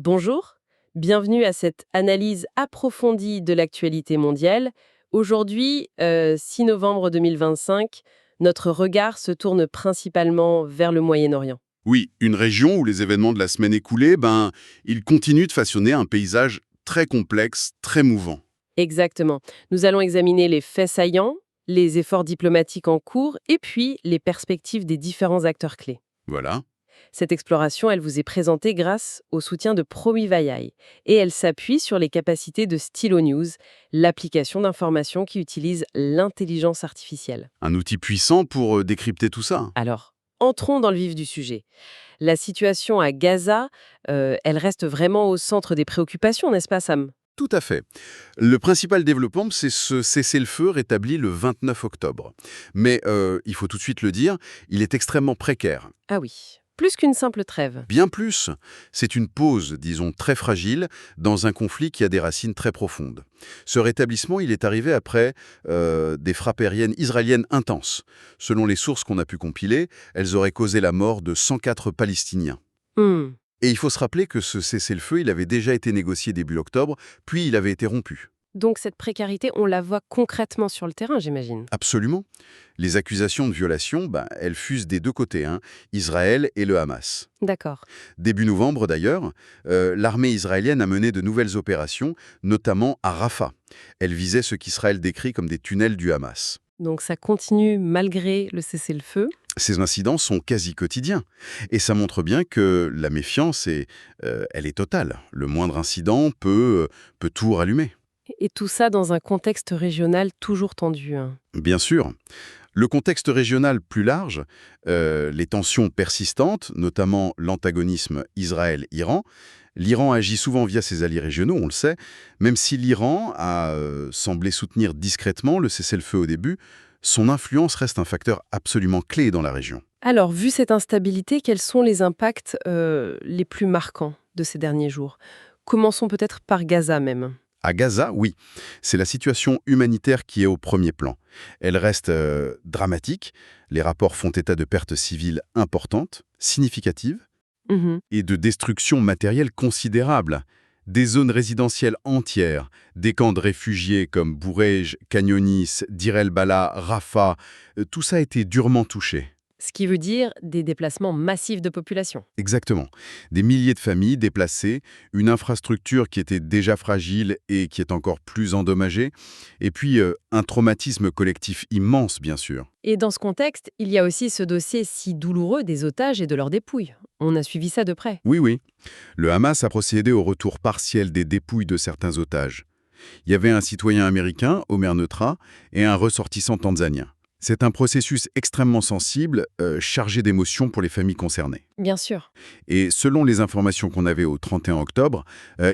Bonjour, bienvenue à cette analyse approfondie de l'actualité mondiale. Aujourd'hui, 6 novembre 2025, notre regard se tourne principalement vers le Moyen-Orient. Oui, une région où les événements de la semaine écoulée, ils continuent de façonner un paysage très complexe, très mouvant. Exactement. Nous allons examiner les faits saillants, les efforts diplomatiques en cours et puis les perspectives des différents acteurs clés. Voilà. Cette exploration, elle vous est présentée grâce au soutien de ProMiVaiai et elle s'appuie sur les capacités de Stylo News, l'application d'information qui utilise l'intelligence artificielle. Un outil puissant pour décrypter tout ça. Alors, entrons dans le vif du sujet. La situation à Gaza, elle reste vraiment au centre des préoccupations, n'est-ce pas, Sam? Tout à fait. Le principal développement, c'est ce cessez-le-feu rétabli le 29 octobre. Mais il faut tout de suite le dire, il est extrêmement précaire. Ah oui, plus qu'une simple trêve. Bien plus, c'est une pause, disons, très fragile, dans un conflit qui a des racines très profondes. Ce rétablissement, il est arrivé après des frappes aériennes israéliennes intenses. Selon les sources qu'on a pu compiler, elles auraient causé la mort de 104 Palestiniens. Hmm. Et il faut se rappeler que ce cessez-le-feu, il avait déjà été négocié début octobre, puis il avait été rompu. Donc cette précarité, on la voit concrètement sur le terrain, j'imagine. Absolument. Les accusations de violation, elles fusent des deux côtés, Israël et le Hamas. D'accord. Début novembre d'ailleurs, l'armée israélienne a mené de nouvelles opérations, notamment à Rafah. Elle visait ce qu'Israël décrit comme des tunnels du Hamas. Donc ça continue malgré le cessez-le-feu. Ces incidents sont quasi quotidiens. Et ça montre bien que la méfiance, elle est totale. Le moindre incident peut tout rallumer. Et tout ça dans un contexte régional toujours tendu, hein. Bien sûr. Le contexte régional plus large, les tensions persistantes, notamment l'antagonisme Israël-Iran. L'Iran agit souvent via ses alliés régionaux, on le sait, même si l'Iran a semblé soutenir discrètement le cessez-le-feu au début, son influence reste un facteur absolument clé dans la région. Alors, vu cette instabilité, quels sont les impacts les plus marquants de ces derniers jours? Commençons peut-être par Gaza même. À Gaza, oui, c'est la situation humanitaire qui est au premier plan. Elle reste dramatique, les rapports font état de pertes civiles importantes, significatives, Mhm. et de destruction matérielle considérable. Des zones résidentielles entières, des camps de réfugiés comme Bourej, Canyonis, Dir el-Bala, Rafah, tout ça a été durement touché. Ce qui veut dire des déplacements massifs de population. Exactement. Des milliers de familles déplacées, une infrastructure qui était déjà fragile et qui est encore plus endommagée, et puis un traumatisme collectif immense, bien sûr. Et dans ce contexte, il y a aussi ce dossier si douloureux des otages et de leurs dépouilles. On a suivi ça de près. Oui, oui. Le Hamas a procédé au retour partiel des dépouilles de certains otages. Il y avait un citoyen américain, Omer Neutra, et un ressortissant tanzanien. C'est un processus extrêmement sensible, chargé d'émotions pour les familles concernées. Bien sûr. Et selon les informations qu'on avait au 31 octobre,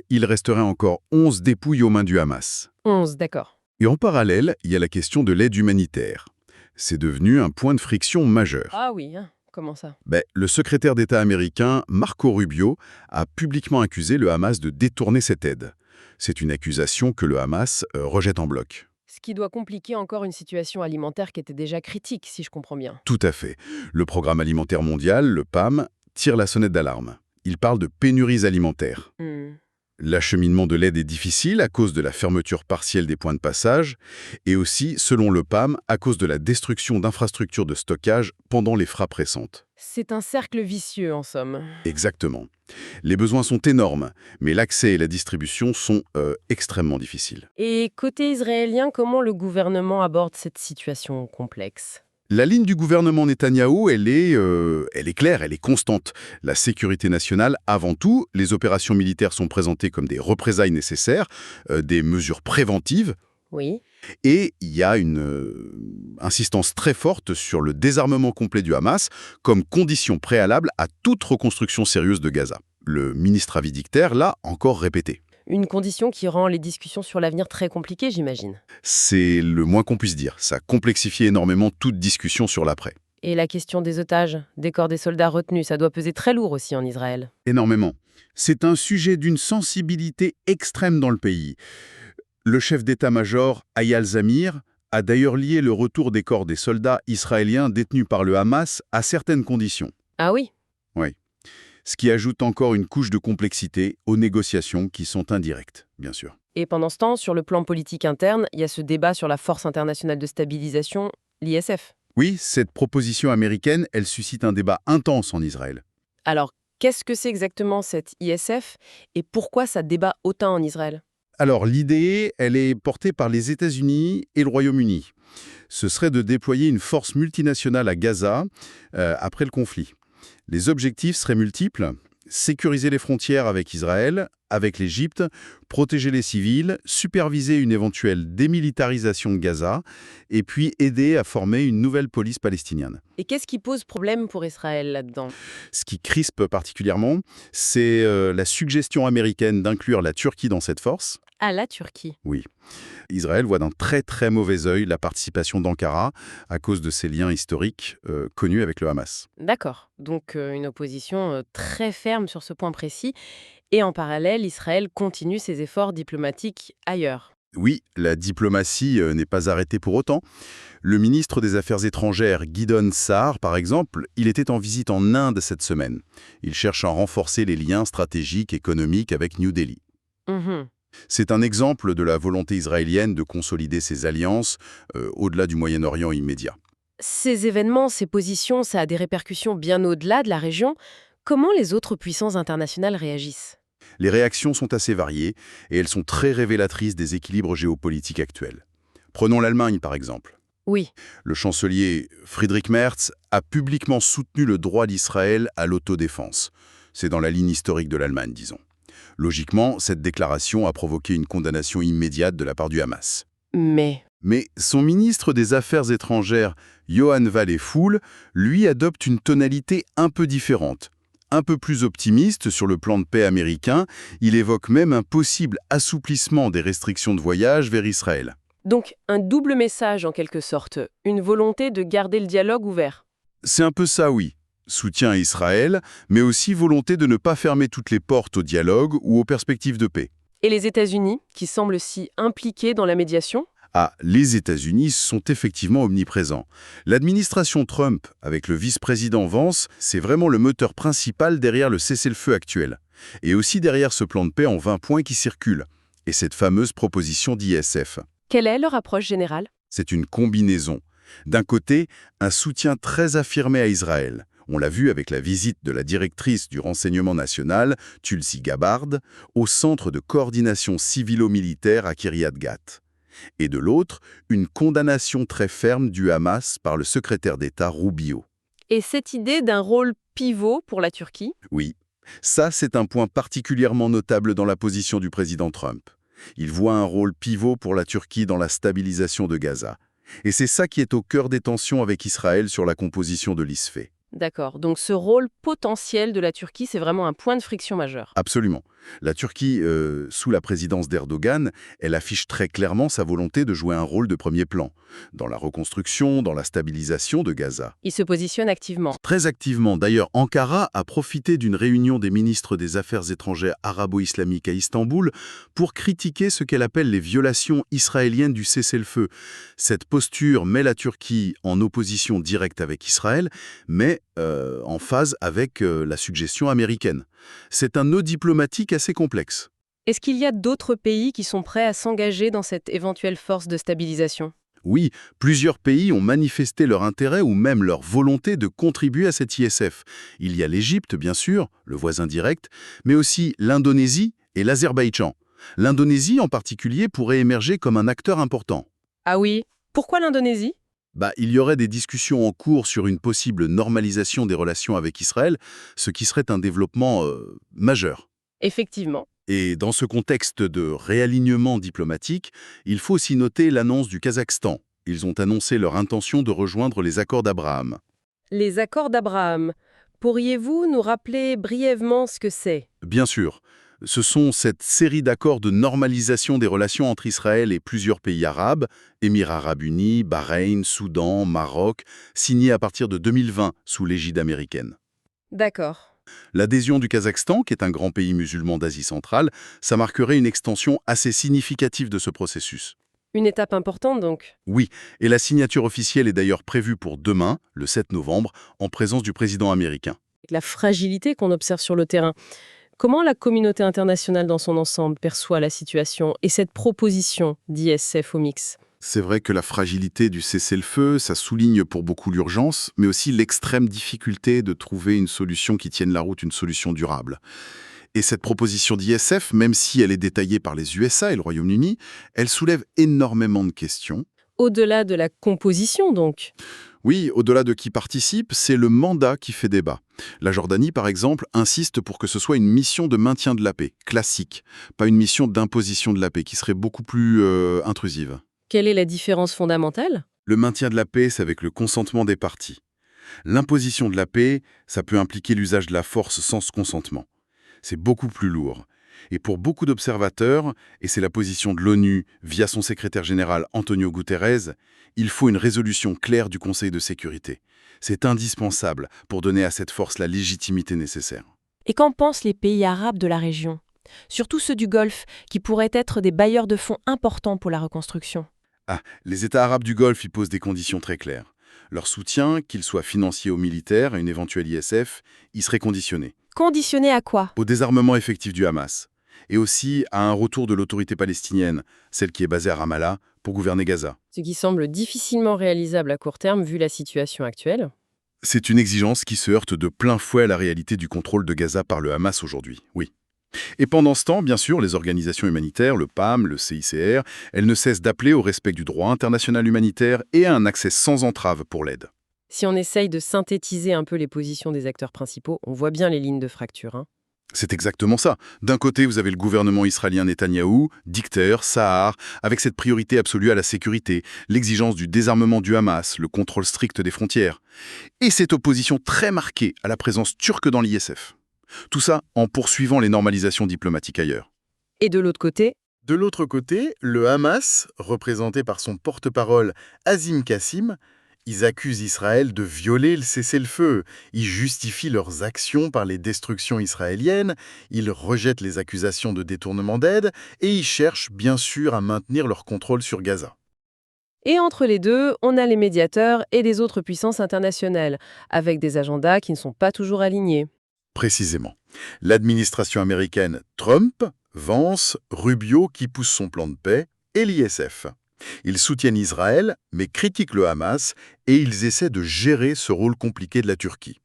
il resterait encore 11 dépouilles aux mains du Hamas. 11, d'accord. Et en parallèle, il y a la question de l'aide humanitaire. C'est devenu un point de friction majeur. Ah oui, hein. Comment ça? Le secrétaire d'État américain, Marco Rubio, a publiquement accusé le Hamas de détourner cette aide. C'est une accusation que le Hamas rejette en bloc. Ce qui doit compliquer encore une situation alimentaire qui était déjà critique, si je comprends bien. Tout à fait. Le Programme alimentaire mondial, le PAM, tire la sonnette d'alarme. Il parle de pénuries alimentaires. Hmm. L'acheminement de l'aide est difficile à cause de la fermeture partielle des points de passage et aussi, selon le PAM, à cause de la destruction d'infrastructures de stockage pendant les frappes récentes. C'est un cercle vicieux, en somme. Exactement. Les besoins sont énormes, mais l'accès et la distribution sont extrêmement difficiles. Et côté israélien, comment le gouvernement aborde cette situation complexe? La ligne du gouvernement Netanyahou, elle est claire, elle est constante. La sécurité nationale, avant tout, les opérations militaires sont présentées comme des représailles nécessaires, des mesures préventives, Oui. et il y a une insistance très forte sur le désarmement complet du Hamas comme condition préalable à toute reconstruction sérieuse de Gaza. Le ministre Avi Dichter l'a encore répété. Une condition qui rend les discussions sur l'avenir très compliquées, j'imagine. C'est le moins qu'on puisse dire. Ça complexifie énormément toute discussion sur l'après. Et la question des otages, des corps des soldats retenus, ça doit peser très lourd aussi en Israël. Énormément. C'est un sujet d'une sensibilité extrême dans le pays. Le chef d'état-major, Ayal Zamir, a d'ailleurs lié le retour des corps des soldats israéliens détenus par le Hamas à certaines conditions. Ah oui? Oui. ce qui ajoute encore une couche de complexité aux négociations qui sont indirectes, bien sûr. Et pendant ce temps, sur le plan politique interne, il y a ce débat sur la Force internationale de stabilisation, l'ISF. Oui, cette proposition américaine, elle suscite un débat intense en Israël. Alors, qu'est-ce que c'est exactement cette ISF et pourquoi ça débat autant en Israël? Alors, l'idée, elle est portée par les États-Unis et le Royaume-Uni. Ce serait de déployer une force multinationale à Gaza après le conflit. Les objectifs seraient multiples: sécuriser les frontières avec Israël, avec l'Égypte, protéger les civils, superviser une éventuelle démilitarisation de Gaza, et puis aider à former une nouvelle police palestinienne. Et qu'est-ce qui pose problème pour Israël là-dedans? Ce qui crispe particulièrement, c'est la suggestion américaine d'inclure la Turquie dans cette force. Ah, la Turquie. Oui. Israël voit d'un très très mauvais œil la participation d'Ankara à cause de ses liens historiques connus avec le Hamas. D'accord. Donc une opposition très ferme sur ce point précis. Et en parallèle, Israël continue ses efforts diplomatiques ailleurs. Oui, la diplomatie n'est pas arrêtée pour autant. Le ministre des Affaires étrangères, Gideon Sa'ar, par exemple, il était en visite en Inde cette semaine. Il cherche à renforcer les liens stratégiques économiques avec New Delhi. Mhm. C'est un exemple de la volonté israélienne de consolider ses alliances au-delà du Moyen-Orient immédiat. Ces événements, ces positions, ça a des répercussions bien au-delà de la région. Comment les autres puissances internationales réagissent? Les réactions sont assez variées et elles sont très révélatrices des équilibres géopolitiques actuels. Prenons l'Allemagne par exemple. Oui. Le chancelier Friedrich Merz a publiquement soutenu le droit d'Israël à l'autodéfense. C'est dans la ligne historique de l'Allemagne, disons. Logiquement, cette déclaration a provoqué une condamnation immédiate de la part du Hamas. Mais Mais son ministre des Affaires étrangères, Johann Wadephul, lui adopte une tonalité un peu différente. Un peu plus optimiste sur le plan de paix américain, il évoque même un possible assouplissement des restrictions de voyage vers Israël. donc un double message en quelque sorte, une volonté de garder le dialogue ouvert. C'est un peu ça, oui. Soutien à Israël, mais aussi volonté de ne pas fermer toutes les portes au dialogue ou aux perspectives de paix. Et les États-Unis, qui semblent si impliqués dans la médiation? Ah, les États-Unis sont effectivement omniprésents. L'administration Trump, avec le vice-président Vance, c'est vraiment le moteur principal derrière le cessez-le-feu actuel. Et aussi derrière ce plan de paix en 20 points qui circule. Et cette fameuse proposition d'ISF. Quelle est leur approche générale? C'est une combinaison. D'un côté, un soutien très affirmé à Israël. On l'a vu avec la visite de la directrice du renseignement national, Tulsi Gabbard, au centre de coordination civilo-militaire à Kiryat Gat. Et de l'autre, une condamnation très ferme du Hamas par le secrétaire d'État Rubio. Et cette idée d'un rôle pivot pour la Turquie? Oui, ça c'est un point particulièrement notable dans la position du président Trump. Il voit un rôle pivot pour la Turquie dans la stabilisation de Gaza. Et c'est ça qui est au cœur des tensions avec Israël sur la composition de l'ISFE. D'accord, donc ce rôle potentiel de la Turquie, c'est vraiment un point de friction majeur. Absolument. La Turquie, sous la présidence d'Erdogan, elle affiche très clairement sa volonté de jouer un rôle de premier plan, dans la reconstruction, dans la stabilisation de Gaza. Il se positionne activement. Très activement, d'ailleurs, Ankara a profité d'une réunion des ministres des Affaires étrangères arabo-islamiques à Istanbul pour critiquer ce qu'elle appelle les violations israéliennes du cessez-le-feu. Cette posture met la Turquie en opposition directe avec Israël, mais en phase avec la suggestion américaine. C'est un nœud diplomatique assez complexe. Est-ce qu'il y a d'autres pays qui sont prêts à s'engager dans cette éventuelle force de stabilisation? Oui, plusieurs pays ont manifesté leur intérêt ou même leur volonté de contribuer à cette ISF. Il y a l'Égypte, bien sûr, le voisin direct, mais aussi l'Indonésie et l'Azerbaïdjan. L'Indonésie, en particulier, pourrait émerger comme un acteur important. Ah oui? Pourquoi l'Indonésie? Il y aurait des discussions en cours sur une possible normalisation des relations avec Israël, ce qui serait un développement majeur. Effectivement. Et dans ce contexte de réalignement diplomatique, il faut aussi noter l'annonce du Kazakhstan. Ils ont annoncé leur intention de rejoindre les accords d'Abraham. Les accords d'Abraham. Pourriez-vous nous rappeler brièvement ce que c'est? Bien sûr, ce sont cette série d'accords de normalisation des relations entre Israël et plusieurs pays arabes, Émirats arabes unis, Bahreïn, Soudan, Maroc, signés à partir de 2020 sous l'égide américaine. D'accord. L'adhésion du Kazakhstan, qui est un grand pays musulman d'Asie centrale, ça marquerait une extension assez significative de ce processus. Une étape importante donc. Oui, et la signature officielle est d'ailleurs prévue pour demain, le 7 novembre, en présence du président américain. la fragilité qu'on observe sur le terrain. Comment la communauté internationale dans son ensemble perçoit la situation et cette proposition d'ISF au mix? C'est vrai que la fragilité du cessez-le-feu, ça souligne pour beaucoup l'urgence, mais aussi l'extrême difficulté de trouver une solution qui tienne la route, une solution durable. Et cette proposition d'ISF, même si elle est détaillée par les USA et le Royaume-Uni, elle soulève énormément de questions. Au-delà de la composition, donc. Oui, au-delà de qui participe, c'est le mandat qui fait débat. La Jordanie, par exemple, insiste pour que ce soit une mission de maintien de la paix, classique, pas une mission d'imposition de la paix, qui serait beaucoup plus intrusive. Quelle est la différence fondamentale? Le maintien de la paix, c'est avec le consentement des parties. L'imposition de la paix, ça peut impliquer l'usage de la force sans ce consentement. C'est beaucoup plus lourd. Et pour beaucoup d'observateurs, et c'est la position de l'ONU via son secrétaire général Antonio Guterres, il faut une résolution claire du Conseil de sécurité. C'est indispensable pour donner à cette force la légitimité nécessaire. Et qu'en pensent les pays arabes de la région? Surtout ceux du Golfe, qui pourraient être des bailleurs de fonds importants pour la reconstruction. Ah, les États arabes du Golfe y posent des conditions très claires. Leur soutien, qu'il soit financier ou militaire, à une éventuelle ISF, y serait conditionné. Conditionné à quoi? Au désarmement effectif du Hamas, et aussi à un retour de l'autorité palestinienne, celle qui est basée à Ramallah, pour gouverner Gaza. Ce qui semble difficilement réalisable à court terme vu la situation actuelle. C'est une exigence qui se heurte de plein fouet à la réalité du contrôle de Gaza par le Hamas aujourd'hui, oui. Et pendant ce temps, bien sûr, les organisations humanitaires, le PAM, le CICR, elles ne cessent d'appeler au respect du droit international humanitaire et à un accès sans entrave pour l'aide. Si on essaye de synthétiser un peu les positions des acteurs principaux, on voit bien les lignes de fracture, hein. C'est exactement ça. D'un côté, vous avez le gouvernement israélien Netanyahou, dictateur, Sahar, avec cette priorité absolue à la sécurité, l'exigence du désarmement du Hamas, le contrôle strict des frontières. Et cette opposition très marquée à la présence turque dans l'ISF. Tout ça en poursuivant les normalisations diplomatiques ailleurs. Et de l'autre côté, De l'autre côté, le Hamas, représenté par son porte-parole Azim Kassim, ils accusent Israël de violer le cessez-le-feu. Ils justifient leurs actions par les destructions israéliennes, ils rejettent les accusations de détournement d'aide et ils cherchent bien sûr à maintenir leur contrôle sur Gaza. et entre les deux, on a les médiateurs et les autres puissances internationales, avec des agendas qui ne sont pas toujours alignés. Précisément. L'administration américaine Trump, Vance, Rubio qui pousse son plan de paix et l'ISF. Ils soutiennent Israël, mais critiquent le Hamas et ils essaient de gérer ce rôle compliqué de la Turquie.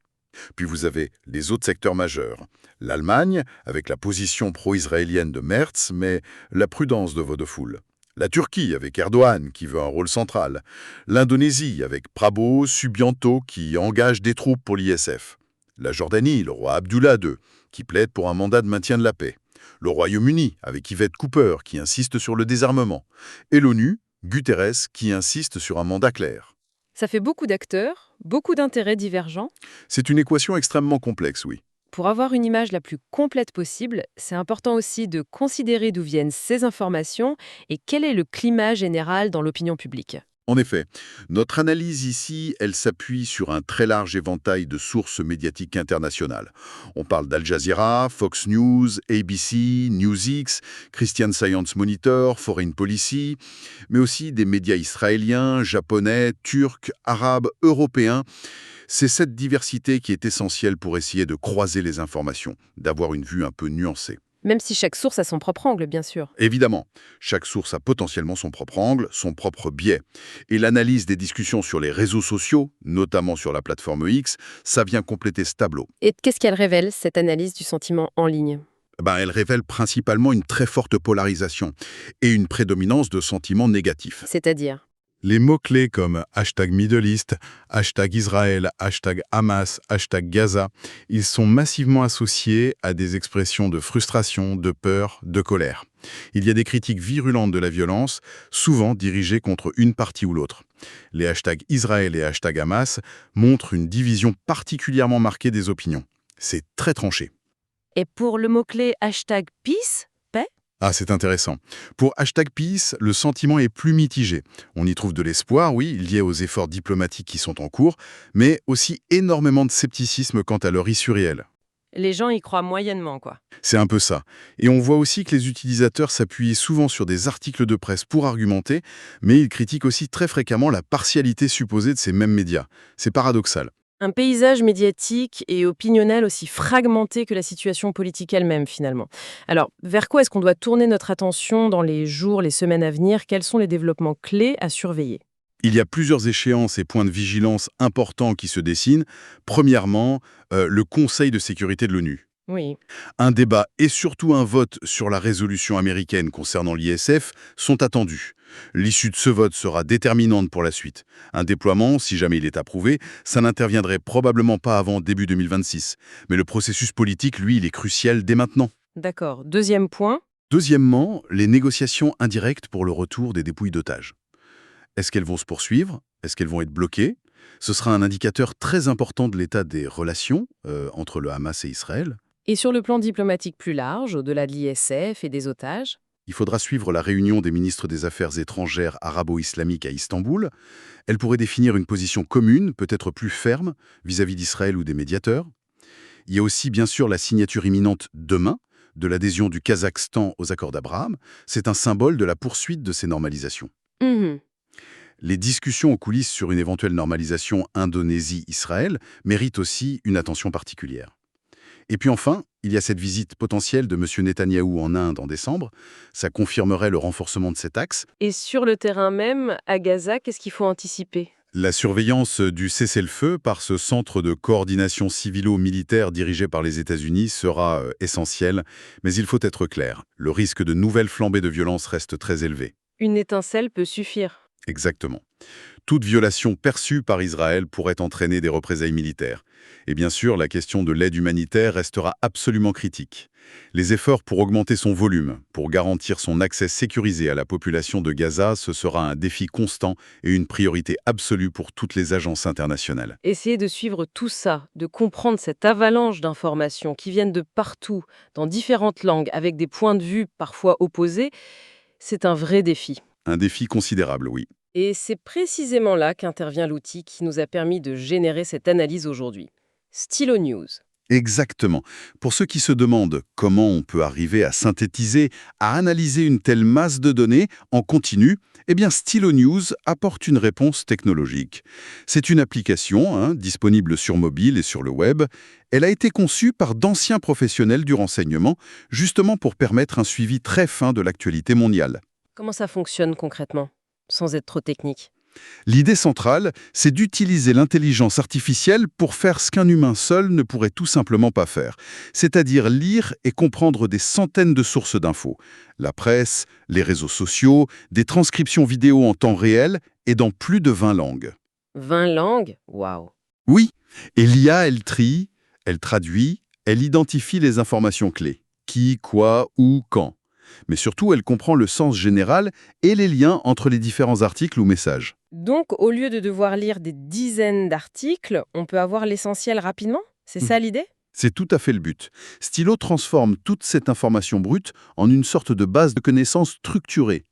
Puis vous avez les autres secteurs majeurs. L'Allemagne, avec la position pro-israélienne de Merz, mais la prudence de Vodafone. La Turquie, avec Erdogan, qui veut un rôle central. L'Indonésie, avec Prabowo, Subianto, qui engage des troupes pour l'ISF. La Jordanie, le roi Abdullah II, qui plaide pour un mandat de maintien de la paix. Le Royaume-Uni, avec Yvette Cooper, qui insiste sur le désarmement. Et l'ONU, Guterres, qui insiste sur un mandat clair. Ça fait beaucoup d'acteurs, beaucoup d'intérêts divergents. C'est une équation extrêmement complexe, oui. Pour avoir une image la plus complète possible, c'est important aussi de considérer d'où viennent ces informations et quel est le climat général dans l'opinion publique. En effet, notre analyse ici, elle s'appuie sur un très large éventail de sources médiatiques internationales. On parle d'Al Jazeera, Fox News, ABC, NewsX, Christian Science Monitor, Foreign Policy, mais aussi des médias israéliens, japonais, turcs, arabes, européens. C'est cette diversité qui est essentielle pour essayer de croiser les informations, d'avoir une vue un peu nuancée. Même si chaque source a son propre angle, bien sûr. Évidemment, chaque source a potentiellement son propre angle, son propre biais. Et l'analyse des discussions sur les réseaux sociaux, notamment sur la plateforme X, ça vient compléter ce tableau. Et qu'est-ce qu'elle révèle, cette analyse du sentiment en ligne? Elle révèle principalement une très forte polarisation et une prédominance de sentiments négatifs. C'est-à-dire? Les mots-clés comme #Middle East, #Israël, #Hamas, #Gaza, ils sont massivement associés à des expressions de frustration, de peur, de colère. Il y a des critiques virulentes de la violence, souvent dirigées contre une partie ou l'autre. Les #Israël et #Hamas montrent une division particulièrement marquée des opinions. C'est très tranché. Et pour le mot-clé #Peace, paix? Ah, c'est intéressant. Pour #Peace, le sentiment est plus mitigé. On y trouve de l'espoir, oui, lié aux efforts diplomatiques qui sont en cours, mais aussi énormément de scepticisme quant à leur issue réelle. Les gens y croient moyennement, quoi. C'est un peu ça. Et on voit aussi que les utilisateurs s'appuient souvent sur des articles de presse pour argumenter, mais ils critiquent aussi très fréquemment la partialité supposée de ces mêmes médias. C'est paradoxal. Un paysage médiatique et opinionnel aussi fragmenté que la situation politique elle-même, finalement. Alors, vers quoi est-ce qu'on doit tourner notre attention dans les jours, les semaines à venir? Quels sont les développements clés à surveiller? Il y a plusieurs échéances et points de vigilance importants qui se dessinent. Premièrement, le Conseil de sécurité de l'ONU. Oui. Un débat et surtout un vote sur la résolution américaine concernant l'ISF sont attendus. L'issue de ce vote sera déterminante pour la suite. Un déploiement, si jamais il est approuvé, ça n'interviendrait probablement pas avant début 2026. Mais le processus politique, lui, il est crucial dès maintenant. D'accord. Deuxième point. Deuxièmement, les négociations indirectes pour le retour des dépouilles d'otages. Est-ce qu'elles vont se poursuivre? Est-ce qu'elles vont être bloquées? Ce sera un indicateur très important de l'état des relations entre le Hamas et Israël. Et sur le plan diplomatique plus large, au-delà de l'ISF et des otages? Il faudra suivre la réunion des ministres des Affaires étrangères arabo-islamiques à Istanbul. Elle pourrait définir une position commune, peut-être plus ferme, vis-à-vis d'Israël ou des médiateurs. Il y a aussi bien sûr la signature imminente demain de l'adhésion du Kazakhstan aux accords d'Abraham. C'est un symbole de la poursuite de ces normalisations. Mhm. Les discussions aux coulisses sur une éventuelle normalisation Indonésie-Israël méritent aussi une attention particulière. Et puis enfin, il y a cette visite potentielle de M. Netanyahou en Inde en décembre. Ça confirmerait le renforcement de cet axe. Et sur le terrain même, à Gaza, qu'est-ce qu'il faut anticiper? La surveillance du cessez-le-feu par ce centre de coordination civilo-militaire dirigé par les États-Unis sera essentielle, mais il faut être clair, le risque de nouvelles flambées de violence reste très élevé. Une étincelle peut suffire. Exactement. Toute violation perçue par Israël pourrait entraîner des représailles militaires. Et bien sûr, la question de l'aide humanitaire restera absolument critique. Les efforts pour augmenter son volume, pour garantir son accès sécurisé à la population de Gaza, ce sera un défi constant et une priorité absolue pour toutes les agences internationales. Essayer de suivre tout ça, de comprendre cette avalanche d'informations qui viennent de partout, dans différentes langues, avec des points de vue parfois opposés, c'est un vrai défi. Un défi considérable, oui. Et c'est précisément là qu'intervient l'outil qui nous a permis de générer cette analyse aujourd'hui. Stylo News. Exactement. Pour ceux qui se demandent comment on peut arriver à synthétiser, à analyser une telle masse de données en continu, eh bien Stylo News apporte une réponse technologique. C'est une application disponible sur mobile et sur le web. Elle a été conçue par d'anciens professionnels du renseignement, justement pour permettre un suivi très fin de l'actualité mondiale. Comment ça fonctionne concrètement, sans être trop technique? L'idée centrale, c'est d'utiliser l'intelligence artificielle pour faire ce qu'un humain seul ne pourrait tout simplement pas faire, c'est-à-dire lire et comprendre des centaines de sources d'infos. La presse, les réseaux sociaux, des transcriptions vidéo en temps réel et dans plus de 20 langues. 20 langues? Waouh! Oui, et l'IA, elle trie, elle traduit, elle identifie les informations clés. Qui, quoi, où, quand. Mais surtout, elle comprend le sens général et les liens entre les différents articles ou messages. Donc, au lieu de devoir lire des dizaines d'articles, on peut avoir l'essentiel rapidement? C'est ça l'idée? C'est tout à fait le but. Stylo transforme toute cette information brute en une sorte de base de connaissances structurée.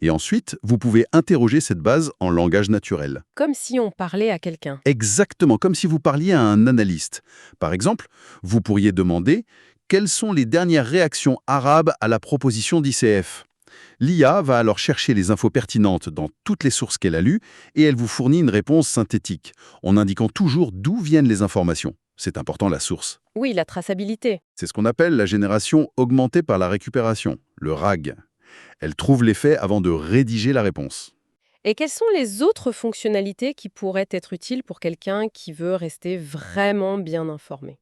Et ensuite, vous pouvez interroger cette base en langage naturel. Comme si on parlait à quelqu'un. Exactement, comme si vous parliez à un analyste. Par exemple, vous pourriez demander « Quelles sont les dernières réactions arabes à la proposition d'ICF ?» L'IA va alors chercher les infos pertinentes dans toutes les sources qu'elle a lues et elle vous fournit une réponse synthétique, en indiquant toujours d'où viennent les informations. C'est important, la source. Oui, la traçabilité. C'est ce qu'on appelle la génération augmentée par la récupération, le RAG. Elle trouve les faits avant de rédiger la réponse. Et quelles sont les autres fonctionnalités qui pourraient être utiles pour quelqu'un qui veut rester vraiment bien informé?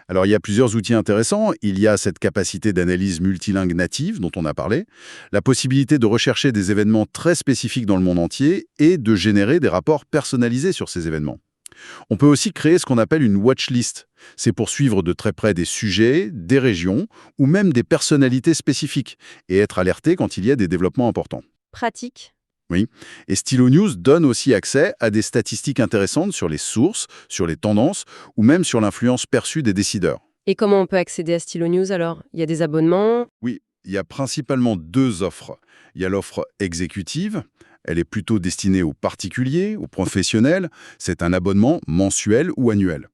Alors, il y a plusieurs outils intéressants. Il y a cette capacité d'analyse multilingue native dont on a parlé, la possibilité de rechercher des événements très spécifiques dans le monde entier et de générer des rapports personnalisés sur ces événements. On peut aussi créer ce qu'on appelle une watchlist. C'est pour suivre de très près des sujets, des régions ou même des personnalités spécifiques et être alerté quand il y a des développements importants. Pratique. Oui, et Stylo News donne aussi accès à des statistiques intéressantes sur les sources, sur les tendances ou même sur l'influence perçue des décideurs. Et comment on peut accéder à Stylo News alors? Il y a des abonnements? Oui, il y a principalement deux offres. Il y a l'offre exécutive. Elle est plutôt destinée aux particuliers, aux professionnels. C'est un abonnement mensuel ou annuel.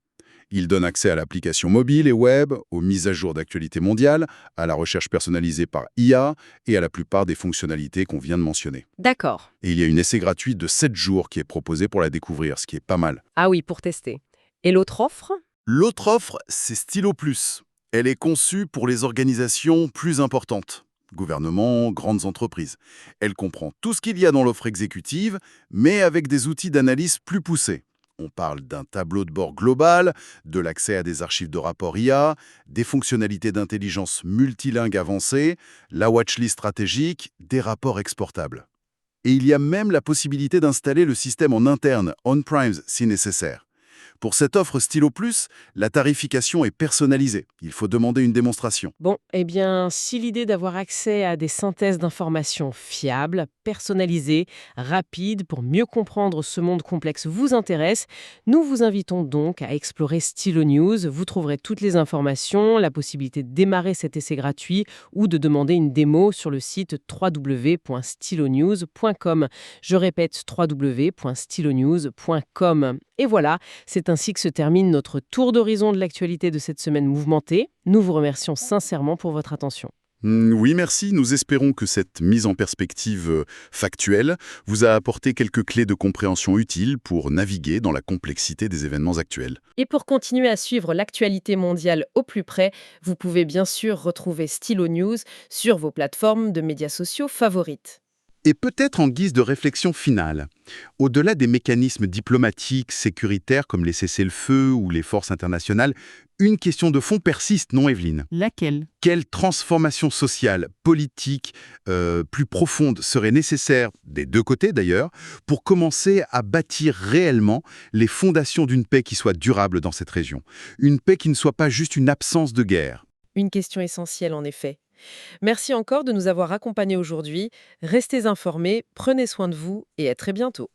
Il donne accès à l'application mobile et web, aux mises à jour d'actualité mondiale, à la recherche personnalisée par IA et à la plupart des fonctionnalités qu'on vient de mentionner. D'accord. Et il y a une essai gratuite de 7 jours qui est proposée pour la découvrir, ce qui est pas mal. Ah oui, pour tester. Et l'autre offre? L'autre offre, c'est Stylo Plus. Elle est conçue pour les organisations plus importantes. Gouvernement, grandes entreprises. Elle comprend tout ce qu'il y a dans l'offre exécutive, mais avec des outils d'analyse plus poussés. On parle d'un tableau de bord global, de l'accès à des archives de rapports IA, des fonctionnalités d'intelligence multilingue avancées, la watchlist stratégique, des rapports exportables. Et il y a même la possibilité d'installer le système en interne, on-premise, si nécessaire. Pour cette offre Stylo Plus, la tarification est personnalisée. Il faut demander une démonstration. Bon, eh bien, si l'idée d'avoir accès à des synthèses d'informations fiables, personnalisées, rapides, pour mieux comprendre ce monde complexe vous intéresse, nous vous invitons donc à explorer Stylo News. Vous trouverez toutes les informations, la possibilité de démarrer cet essai gratuit ou de demander une démo sur le site www.stylonews.com. Je répète, www.stylonews.com. Et voilà, c'est ainsi que se termine notre tour d'horizon de l'actualité de cette semaine mouvementée. Nous vous remercions sincèrement pour votre attention. Oui, merci. Nous espérons que cette mise en perspective factuelle vous a apporté quelques clés de compréhension utiles pour naviguer dans la complexité des événements actuels. Et pour continuer à suivre l'actualité mondiale au plus près, vous pouvez bien sûr retrouver Stylo News sur vos plateformes de médias sociaux favorites. Et peut-être en guise de réflexion finale, au-delà des mécanismes diplomatiques, sécuritaires comme les cessez-le-feu ou les forces internationales, une question de fond persiste, non Evelyne? Laquelle? Quelle transformation sociale, politique, plus profonde serait nécessaire, des deux côtés d'ailleurs, pour commencer à bâtir réellement les fondations d'une paix qui soit durable dans cette région? Une paix qui ne soit pas juste une absence de guerre. Une question essentielle en effet. Merci encore de nous avoir accompagnés aujourd'hui. Restez informés, prenez soin de vous et à très bientôt.